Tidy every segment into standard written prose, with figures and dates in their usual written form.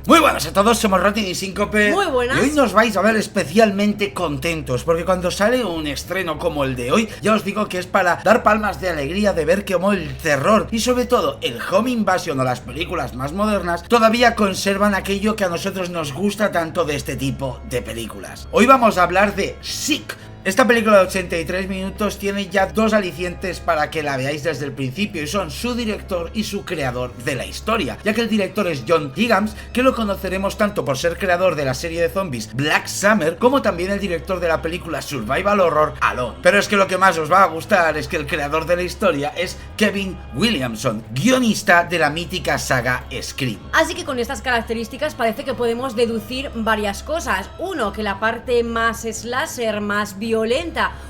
Muy buenas a todos, somos Rotin y Síncope. Muy buenas. Y hoy nos vais a ver especialmente contentos, porque cuando sale un estreno como el de hoy, ya os digo que es para dar palmas de alegría de ver cómo el terror y sobre todo el Home Invasion o las películas más modernas todavía conservan aquello que a nosotros nos gusta tanto de este tipo de películas. Hoy vamos a hablar de Sick. Esta película de 83 minutos tiene ya dos alicientes para que la veáis desde el principio, y son su director y su creador de la historia, ya que el director es John Higgins, que lo conoceremos tanto por ser creador de la serie de zombies Black Summer, como también el director de la película Survival Horror Alone. Pero es que lo que más os va a gustar es que el creador de la historia es Kevin Williamson, guionista de la mítica saga Scream. Así que con estas características parece que podemos deducir varias cosas. Uno, que la parte más slasher, más violenta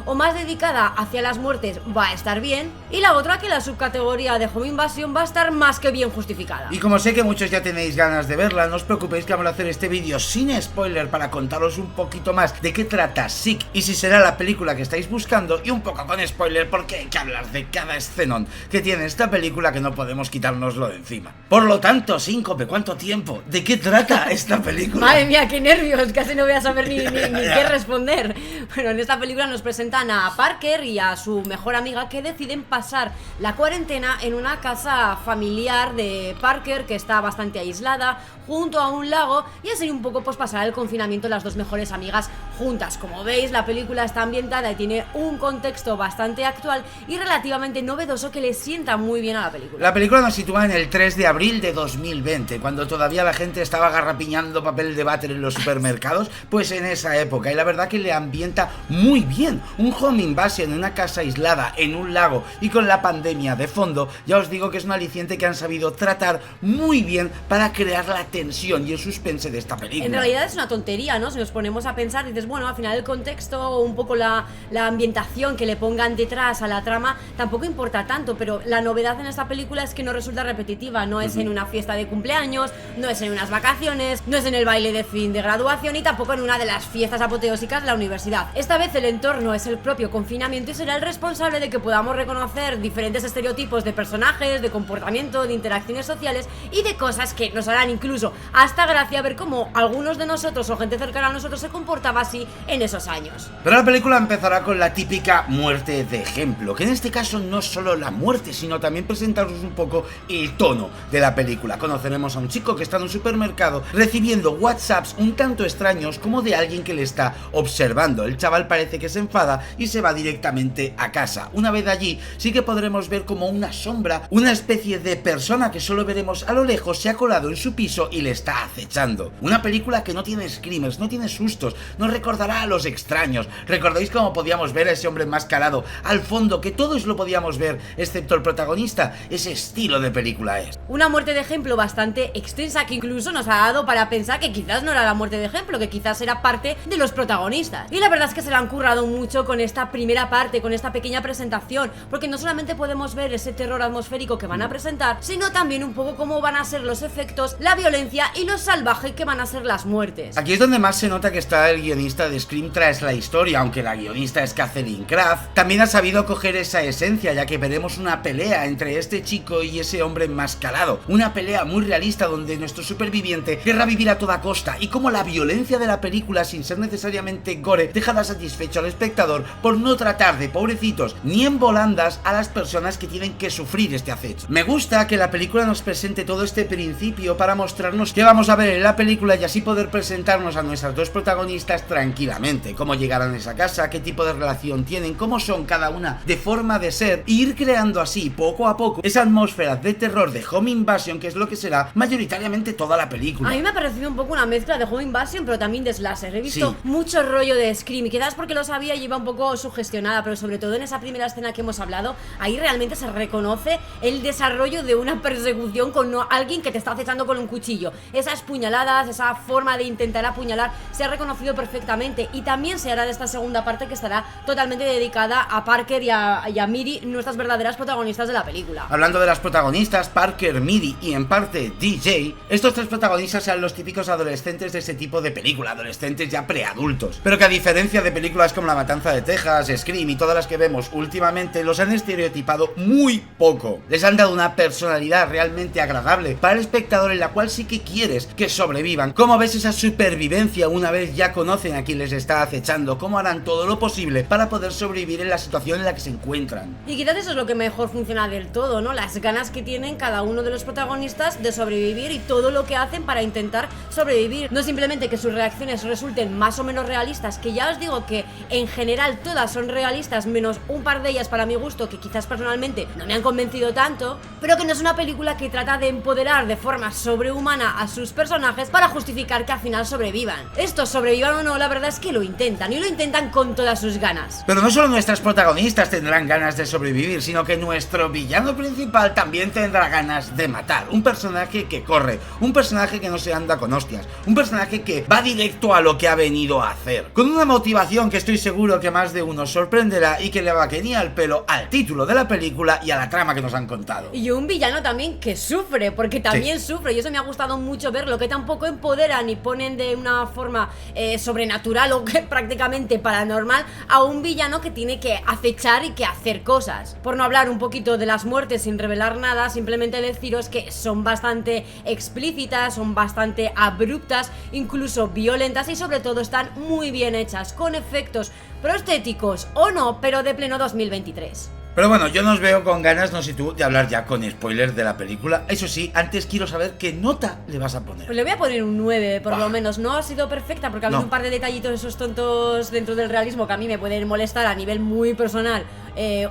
o más dedicada hacia las muertes va a estar bien, y la otra, que la subcategoría de Home Invasion va a estar más que bien justificada. Y como sé que muchos ya tenéis ganas de verla, no os preocupéis que vamos a hacer este vídeo sin spoiler para contaros un poquito más de qué trata Sick y si será la película que estáis buscando, y un poco con spoiler porque hay que hablar de cada escenón que tiene esta película, que no podemos quitárnoslo de encima. Por lo tanto, Síncope, ¿cuánto tiempo? ¿De qué trata esta película? Madre mía, qué nervios, casi no voy a saber ni qué responder. Bueno, en esta película nos presentan a Parker y a su mejor amiga, que deciden pasar la cuarentena en una casa familiar de Parker, que está bastante aislada, junto a un lago, y así un poco pues pasar el confinamiento las dos mejores amigas juntas. Como veis, la película está ambientada y tiene un contexto bastante actual y relativamente novedoso que le sienta muy bien a la película. La película nos sitúa en el 3 de abril de 2020, cuando todavía la gente estaba garrapiñando papel de váter en los supermercados, pues en esa época, y la verdad que le ambienta muy bien. Un Home Invasion en una casa aislada, en un lago y con la pandemia de fondo, ya os digo que es un aliciente que han sabido tratar muy bien para crear la tensión y el suspense de esta película. En realidad es una tontería, ¿no? Si nos ponemos a pensar, dices, bueno, al final el contexto o un poco la ambientación que le pongan detrás a la trama tampoco importa tanto, pero la novedad en esta película es que no resulta repetitiva, no es en una fiesta de cumpleaños, no es en unas vacaciones, no es en el baile de fin de graduación y tampoco en una de las fiestas apoteósicas de la universidad. Esta vez el entorno es el propio confinamiento y será el responsable de que podamos reconocer diferentes estereotipos de personajes, de comportamiento, de interacciones sociales y de cosas que nos harán incluso hasta gracia ver cómo algunos de nosotros o gente cercana a nosotros se comportaba así en esos años. Pero la película empezará con la típica muerte de ejemplo, que en este caso no es solo la muerte, sino también presentaros un poco el tono de la película. Conoceremos a un chico que está en un supermercado recibiendo WhatsApps un tanto extraños, como de alguien que le está observando. El chaval parece que se enfada y se va directamente a casa. Una vez allí, sí que podremos ver como una sombra, una especie de persona que solo veremos a lo lejos, se ha colado en su piso y le está acechando. Una película que no tiene screamers, no tiene sustos, nos recordará a Los Extraños. ¿Recordáis cómo podíamos ver a ese hombre enmascarado al fondo, que todos lo podíamos ver excepto el protagonista? Ese estilo de película es. Una muerte de ejemplo bastante extensa, que incluso nos ha dado para pensar que quizás no era la muerte de ejemplo, que quizás era parte de los protagonistas. Y la verdad es que se la han currado mucho con esta primera parte, con esta pequeña presentación, porque no solamente podemos ver ese terror atmosférico que van a presentar, sino también un poco cómo van a ser los efectos, la violencia y lo salvaje que van a ser las muertes. Aquí es donde más se nota que está el guionista de Scream tras la historia, aunque la guionista es Catherine Kraft. También ha sabido coger esa esencia, ya que veremos una pelea entre este chico y ese hombre enmascarado, una pelea muy realista donde nuestro superviviente querrá vivir a toda costa, y como la violencia de la película, sin ser necesariamente gore, dejará satisfecho al espectador por no tratar de pobrecitos ni en volandas a las personas que tienen que sufrir este acecho. Me gusta que la película nos presente todo este principio para mostrarnos qué vamos a ver en la película y así poder presentarnos a nuestras dos protagonistas tranquilamente, cómo llegarán a esa casa, qué tipo de relación tienen, cómo son cada una de forma de ser, e ir creando así poco a poco esa atmósfera de terror de Home Invasion, que es lo que será mayoritariamente toda la película. A mí me ha parecido un poco una mezcla de Home Invasion pero también de slasher. He visto mucho rollo de Scream, y quizás porque lo sabía y iba un poco sugestionada, pero sobre todo en esa primera escena que hemos hablado, ahí realmente se reconoce el desarrollo de una persecución con alguien que te está acechando con un cuchillo. Esas puñaladas, esa forma de intentar apuñalar se ha reconocido perfectamente, y también se hará de esta segunda parte, que estará totalmente dedicada a Parker y a Miri, nuestras verdaderas protagonistas de la película. Hablando de las protagonistas, Parker, Miri y en parte DJ, estos tres protagonistas serán los típicos adolescentes de ese tipo de película, adolescentes ya preadultos, pero que a diferencia de películas películas como La Matanza de Texas, Scream y todas las que vemos últimamente los han estereotipado muy poco. Les han dado una personalidad realmente agradable para el espectador en la cual sí que quieres que sobrevivan. ¿Cómo ves esa supervivencia una vez ya conocen a quien les está acechando? ¿Cómo harán todo lo posible para poder sobrevivir en la situación en la que se encuentran? Y quizás eso es lo que mejor funciona del todo, ¿no? Las ganas que tienen cada uno de los protagonistas de sobrevivir y todo lo que hacen para intentar sobrevivir. No simplemente que sus reacciones resulten más o menos realistas, que ya os digo que en general todas son realistas, menos un par de ellas para mi gusto, que quizás personalmente no me han convencido tanto, pero que no es una película que trata de empoderar de forma sobrehumana a sus personajes para justificar que al final sobrevivan. Estos sobrevivan o no, la verdad es que lo intentan, y lo intentan con todas sus ganas. Pero no solo nuestras protagonistas tendrán ganas de sobrevivir, sino que nuestro villano principal también tendrá ganas de matar. Un personaje que corre, un personaje que no se anda con hostias, un personaje que va directo a lo que ha venido a hacer, con una motivación que estoy seguro que más de uno sorprenderá y que le va que ni al pelo al título de la película y a la trama que nos han contado. Y un villano también que sufre, porque también sufre, y eso me ha gustado mucho verlo, que tampoco empoderan y ponen de una forma sobrenatural o que prácticamente paranormal a un villano que tiene que acechar y que hacer cosas. Por no hablar un poquito de las muertes sin revelar nada, simplemente deciros que son bastante explícitas, son bastante abruptas, incluso violentas, y sobre todo están muy bien hechas, con efectos prostéticos o no, pero de pleno 2023. Pero bueno, yo no os veo con ganas, no sé tú, de hablar ya con spoilers de la película. Eso sí, antes quiero saber qué nota le vas a poner. Pues le voy a poner un 9, por lo menos. No ha sido perfecta porque ha habido un par de detallitos esos tontos dentro del realismo que a mí me pueden molestar a nivel muy personal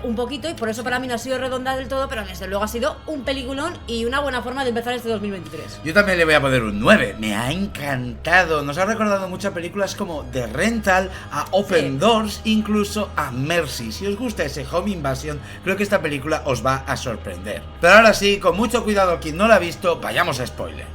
un poquito, y por eso para mí no ha sido redonda del todo, pero desde luego ha sido un peliculón y una buena forma de empezar este 2023. Yo también le voy a poner un 9, me ha encantado. Nos ha recordado muchas películas como The Rental, a Open Doors, incluso a Mercy. Si os gusta ese Home Invasion, creo que esta película os va a sorprender. Pero ahora sí, con mucho cuidado quien no la ha visto, vayamos a spoiler.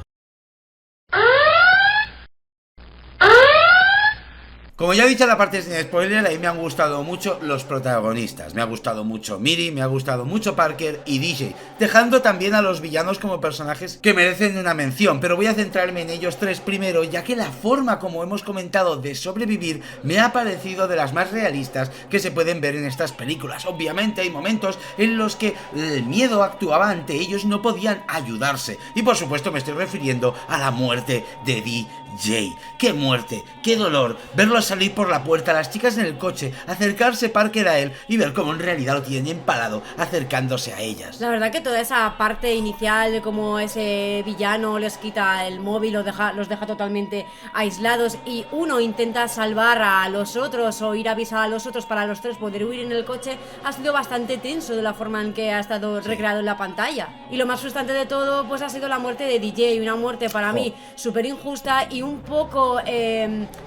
Como ya he dicho en la parte sin spoiler, a mí me han gustado mucho los protagonistas. Me ha gustado mucho Miri, me ha gustado mucho Parker y DJ, dejando también a los villanos como personajes que merecen una mención, pero voy a centrarme en ellos tres primero, ya que la forma, como hemos comentado, de sobrevivir me ha parecido de las más realistas que se pueden ver en estas películas. Obviamente hay momentos en los que el miedo actuaba ante ellos y no podían ayudarse, y por supuesto me estoy refiriendo a la muerte de DJ. ¡Qué muerte! ¡Qué dolor! Verlos salir por la puerta, las chicas en el coche, acercarse Parker a él y ver cómo en realidad lo tienen empalado acercándose a ellas. La verdad que toda esa parte inicial de cómo ese villano les quita el móvil, los deja totalmente aislados, y uno intenta salvar a los otros o ir a avisar a los otros para los tres poder huir en el coche, ha sido bastante tenso de la forma en que ha estado recreado en la pantalla. Y lo más frustrante de todo pues ha sido la muerte de DJ, una muerte para mí súper injusta y un poco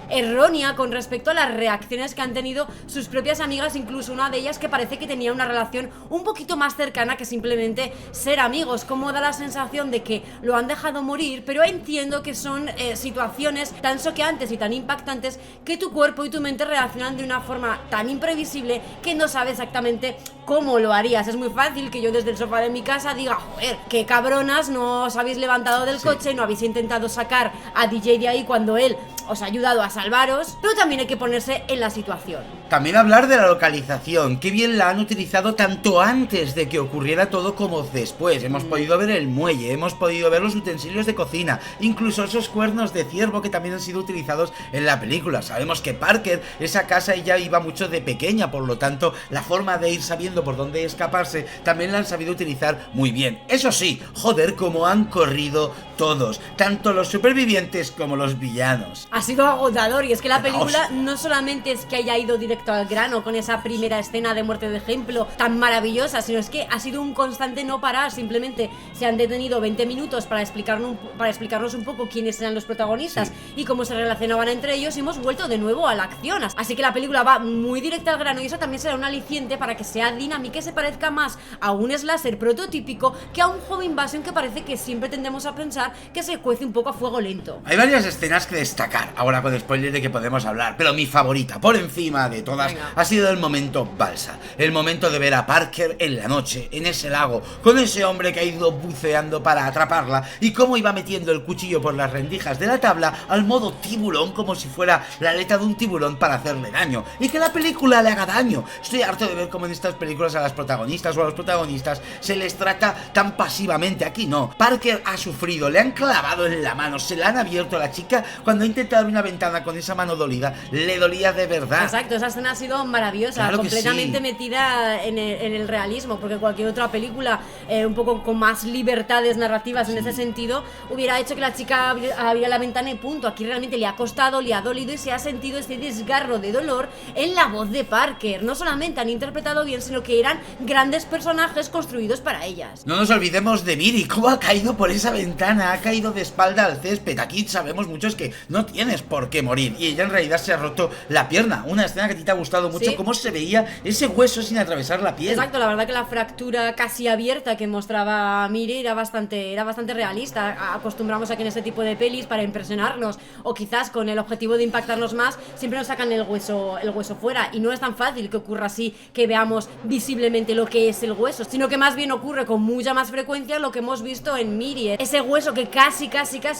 errónea con respecto a las reacciones que han tenido sus propias amigas, incluso una de ellas que parece que tenía una relación un poquito más cercana que simplemente ser amigos. Como da la sensación de que lo han dejado morir, pero entiendo que son situaciones tan choqueantes y tan impactantes que tu cuerpo y tu mente reaccionan de una forma tan imprevisible que no sabes exactamente cómo lo harías. Es muy fácil que yo desde el sofá de mi casa diga, joder, qué cabronas, no os habéis levantado del coche, no habéis intentado sacar a DJ de ahí cuando él os ha ayudado a salvaros, pero también hay que ponerse en la situación. También hablar de la localización, qué bien la han utilizado tanto antes de que ocurriera todo como después. Hemos podido ver el muelle, hemos podido ver los utensilios de cocina, incluso esos cuernos de ciervo que también han sido utilizados en la película. Sabemos que Parker, esa casa ella iba mucho de pequeña, por lo tanto la forma de ir sabiendo por dónde escaparse también la han sabido utilizar muy bien. Eso sí, joder, cómo han corrido todos, tanto los supervivientes como los villanos. Ha sido agotador, y es que la película no solamente es que haya ido directo al grano con esa primera escena de muerte de ejemplo tan maravillosa, sino es que ha sido un constante no parar. Simplemente se han detenido 20 minutos para explicarnos un poco quiénes eran los protagonistas y cómo se relacionaban entre ellos, y hemos vuelto de nuevo a la acción. Así que la película va muy directa al grano, y eso también será un aliciente para que sea dinámica y se parezca más a un slasher prototípico que a un Home Invasion que parece que siempre tendemos a pensar que se cuece un poco a fuego lento. Hay varias escenas que destacar ahora con spoiler de que podemos hablar, pero mi favorita por encima de todas, Venga. ha sido el momento balsa. El momento de ver a Parker en la noche, en ese lago, con ese hombre que ha ido buceando para atraparla y cómo iba metiendo el cuchillo por las rendijas de la tabla al modo tiburón, como si fuera la aleta de un tiburón para hacerle daño. Y que la película le haga daño. Estoy harto de ver cómo en estas películas a las protagonistas o a los protagonistas se les trata tan pasivamente. Aquí no. Parker ha sufrido, le han clavado en la mano, se la han abierto a la chica cuando ha intentado abrir una ventana con esa mano dolida. Le dolía de verdad. Exacto, esa escena ha sido maravillosa, Claro que completamente sí. metida en el realismo, porque cualquier otra película un poco con más libertades narrativas en ese sentido hubiera hecho que la chica abriera la ventana y punto. Aquí realmente le ha costado, le ha dolido y se ha sentido este desgarro de dolor en la voz de Parker. No solamente han interpretado bien, sino que eran grandes personajes construidos para ellas. No nos olvidemos de Miri, cómo ha caído por esa ventana, ha caído de espalda al césped. Aquí sabemos muchos que no tienes por qué morir y ella en realidad se ha roto la pierna. Una escena que a ti te ha gustado mucho, Sí. cómo se veía ese hueso sin atravesar la piel. Exacto, la verdad que la fractura casi abierta que mostraba Miri era bastante realista. Acostumbramos a que en este tipo de pelis, para impresionarnos o quizás con el objetivo de impactarnos más, siempre nos sacan el hueso fuera, y no es tan fácil que ocurra así, que veamos visiblemente lo que es el hueso, sino que más bien ocurre con mucha más frecuencia lo que hemos visto en Miri, ese hueso que casi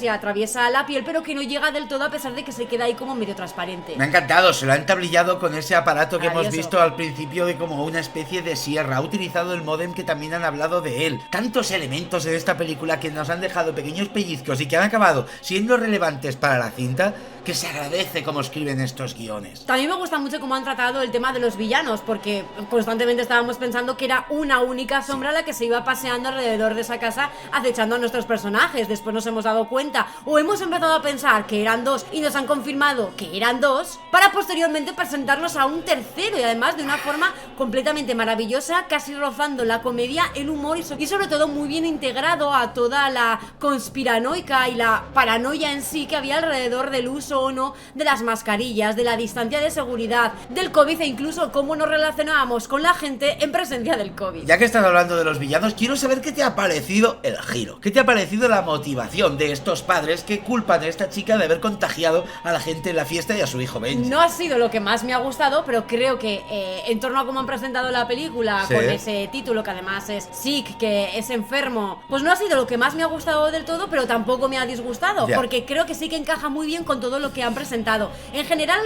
atraviesa la piel, pero que no llega del todo, a pesar de que se queda ahí como medio transparente. Me ha encantado, se lo ha entablillado con ese aparato que hemos Maravilloso. visto al principio de como una especie de sierra. Ha utilizado el módem, que también han hablado de él. Tantos elementos en esta película que nos han dejado pequeños pellizcos y que han acabado siendo relevantes para la cinta, que se agradece cómo escriben estos guiones. También me gusta mucho cómo han tratado el tema de los villanos, porque constantemente estábamos pensando que era una única sombra la que se iba paseando alrededor de esa casa acechando a nuestros personajes. Después nos hemos dado cuenta, o hemos empezado a pensar que eran dos y nos han confirmado que eran dos, para posteriormente presentarnos a un tercero, y además de una forma completamente maravillosa, casi rozando la comedia, el humor y sobre todo muy bien integrado a toda la conspiranoica y la paranoia en sí que había alrededor del uso o no de las mascarillas, de la distancia de seguridad, del COVID, e incluso cómo nos relacionábamos con la gente en presencia del COVID. Ya que estás hablando de los villanos, quiero saber qué te ha parecido el giro, qué te ha parecido la motivación de estos padres que culpan a esta chica de haber contagiado a la gente en la fiesta y a su hijo Benji. No ha sido lo que más me ha gustado, pero creo que en torno a cómo han presentado la película, Sí. con ese título que además es sick, que es enfermo, pues no ha sido lo que más me ha gustado del todo, pero tampoco me ha disgustado, Ya. porque creo que sí que encaja muy bien con todo lo que han presentado. En general,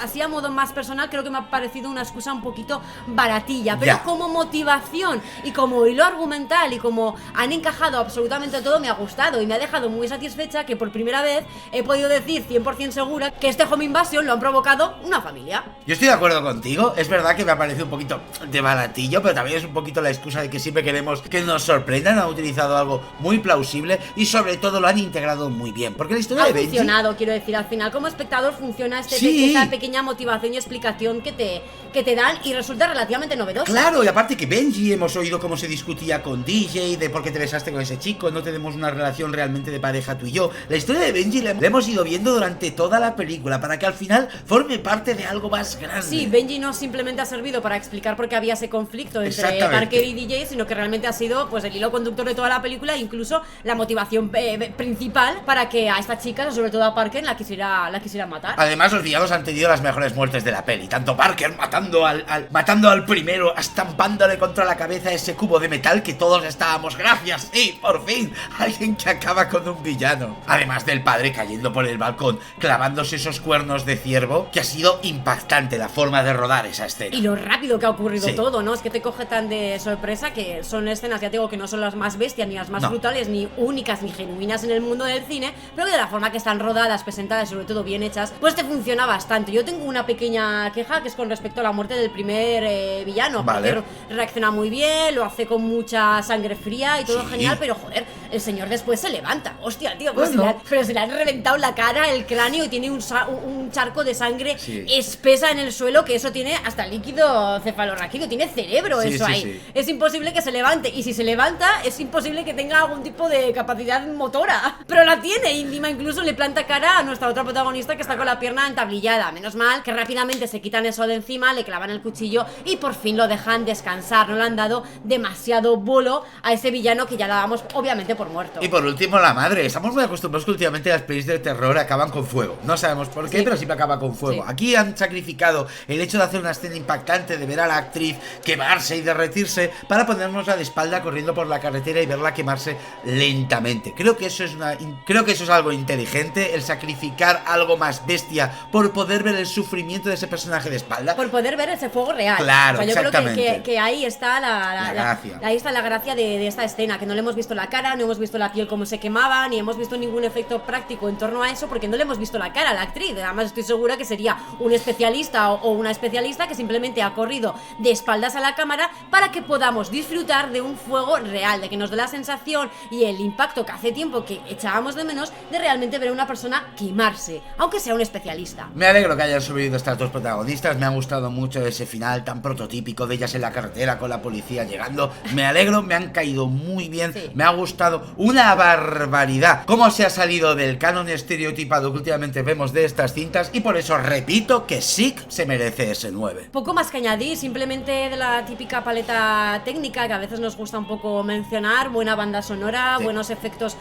así a modo más personal, creo que me ha parecido una excusa un poquito baratilla, pero Ya. como motivación y como hilo argumental y como han encajado absolutamente todo, me ha gustado y me ha dejado muy satisfecha, que por primera vez he podido decir 100% segura que este Home Invasion lo han provocado una familia. Yo estoy de acuerdo contigo, es verdad que me ha parecido un poquito de baratillo, pero también es un poquito la excusa de que siempre queremos que nos sorprendan. Han utilizado algo muy plausible y sobre todo lo han integrado muy bien, porque la historia Ha de Benji... funcionado, quiero decir, al final como espectador funciona Sí. esa pequeña motivación y explicación que te dan, y resulta relativamente novedosa. Claro, y aparte que Benji, hemos oído cómo se discutía con DJ, de por qué te besaste con ese chico, no tenemos una relación realmente de pareja tú y yo. La historia de Benji la hemos ido viendo durante toda la película, para que al final forme parte de algo más grande. Sí, Benji no simplemente ha servido para explicar por qué había ese conflicto entre Exactamente. Parker y DJ, sino que realmente ha sido pues el hilo conductor de toda la película, e incluso la motivación principal para que a esta chica, sobre todo a Parker, la quisiera matar. Además, los villanos han tenido las mejores muertes de la peli. Tanto Parker matando al primero, estampándole contra la cabeza ese cubo de metal, que todos estábamos, gracias, sí, por fin, alguien que acaba con un villano. Además del padre cayendo por el balcón, clavándose esos cuernos de ciervo, que ha sido impactante la forma de rodar esa escena. Y lo rápido que ha ocurrido Sí. todo, ¿no? Es que te coge tan de sorpresa, que son escenas, ya te digo, que no son las más bestias, ni las más No. brutales, ni únicas, ni genuinas en el mundo del cine, pero que de la forma que están rodadas, presentadas y sobre todo bien hechas, pues te funciona bastante. Yo tengo una pequeña queja, que es con respecto a la muerte del primer villano. Vale. Porque reacciona muy bien, lo hace con mucha sangre fría y todo Sí. genial, pero joder, el señor después se levanta. Hostia, tío, pues Bueno. pero se le han reventado la cara, el cráneo, y tiene un charco de sangre Sí. espesa en el suelo, que eso tiene hasta líquido cefalorraquídeo, tiene cerebro Sí, eso sí, ahí. sí. Es imposible que se levante, y si se levanta es imposible que tenga algún tipo de capacidad motora, pero la tiene, y encima incluso le planta cara a nuestra nuestra otra protagonista que está con la pierna entablillada. Menos mal que rápidamente se quitan eso de encima, le clavan el cuchillo y por fin lo dejan descansar. No le han dado demasiado bolo a ese villano que ya dábamos obviamente por muerto. Y por último, la madre. Estamos muy acostumbrados que últimamente las pelis de terror acaban con fuego. No sabemos por qué, pero siempre acaba con fuego. Aquí han sacrificado el hecho de hacer una escena impactante, de ver a la actriz quemarse y derretirse, para ponernosla de espalda corriendo por la carretera y verla quemarse lentamente. Creo que eso es algo inteligente, el sacrificar algo más bestia por poder ver el sufrimiento de ese personaje de espalda. Por poder ver ese fuego real. Claro, o sea, yo exactamente. creo que ahí está la gracia. Ahí está la gracia de esta escena, que no le hemos visto la cara, no hemos visto la piel cómo se quemaba, ni hemos visto ningún efecto práctico en torno a eso, porque no le hemos visto la cara a la actriz. Además estoy segura que sería un especialista o una especialista que simplemente ha corrido de espaldas a la cámara para que podamos disfrutar de un fuego real, de que nos dé la sensación y el impacto que hace tiempo que echábamos de menos de realmente ver a una persona quemarse, aunque sea un especialista. Me alegro que hayan subido estas dos protagonistas, me ha gustado mucho ese final tan prototípico de ellas en la carretera con la policía llegando. Me alegro, me han caído muy bien, me ha gustado una barbaridad cómo se ha salido del canon estereotipado que últimamente vemos de estas cintas, y por eso repito que Sick se merece ese 9. Poco más que añadir, simplemente de la típica paleta técnica que a veces nos gusta un poco mencionar, buena banda sonora, buenos efectos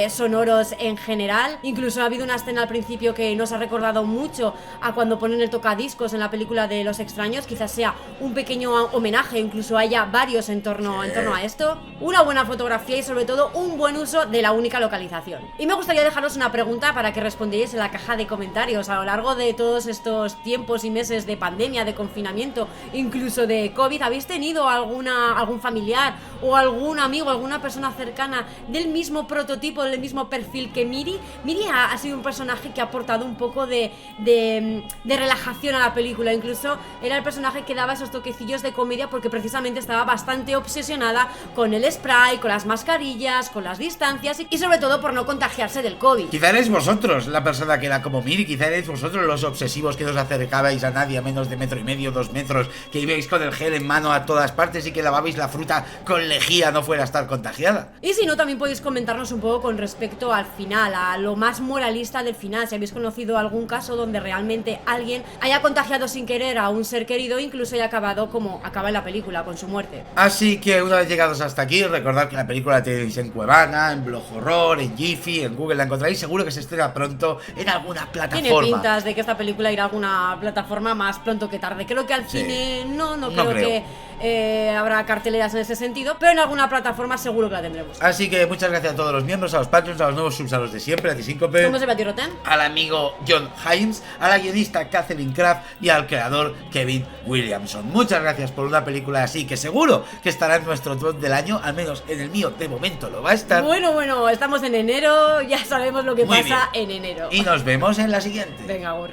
sonoros en general. Incluso ha habido una escena al principio que nos ha recordado mucho a cuando ponen el tocadiscos en la película de Los Extraños. Quizás sea un pequeño homenaje, incluso haya varios en torno a esto. Una buena fotografía y sobre todo un buen uso de la única localización. Y me gustaría dejaros una pregunta para que respondierais en la caja de comentarios. A lo largo de todos estos tiempos y meses de pandemia, de confinamiento, incluso de COVID, ¿habéis tenido algún familiar o algún amigo, alguna persona cercana del mismo prototipo, del mismo perfil que Miri? Miri ha sido un personaje que ha aportado un poco de relajación a la película. Incluso era el personaje que daba esos toquecillos de comedia porque precisamente estaba bastante obsesionada con el spray, con las mascarillas, con las distancias y sobre todo por no contagiarse del COVID. Quizá erais vosotros la persona que era como Miri, quizá erais vosotros los obsesivos que no os acercabais a nadie a menos de 1,5 metros, 2 metros, que ibais con el gel en mano a todas partes y que lavabais la fruta con lejía no fuera a estar contagiada. Y si no, también podéis comentarnos un poco con respecto al final, a lo más moralista del final, si habéis conocido algún caso donde realmente alguien haya contagiado sin querer a un ser querido, incluso haya acabado como acaba en la película, con su muerte. Así que una vez llegados hasta aquí, recordad que la película la tenéis en Cuevana, en Blog Horror, en Giphy, en Google la encontraréis, seguro que se estrena pronto en alguna plataforma. Tiene pintas de que esta película irá a alguna plataforma más pronto que tarde. Creo que al cine no creo que habrá carteleras en ese sentido, pero en alguna plataforma seguro que la tendremos. Así que muchas gracias a todos los miembros, a los Patreons, a los nuevos subs, a los de siempre, a ti Síncope, ¿Cómo se va a ti, Roten? al amigo John Himes, a la guionista Catherine Kraft y al creador Kevin Williamson. Muchas gracias por una película así que seguro que estará en nuestro top del año, al menos en el mío de momento lo va a estar. Bueno, estamos en enero, ya sabemos lo que Muy pasa bien. en enero. Y nos vemos en la siguiente. Venga, Gur.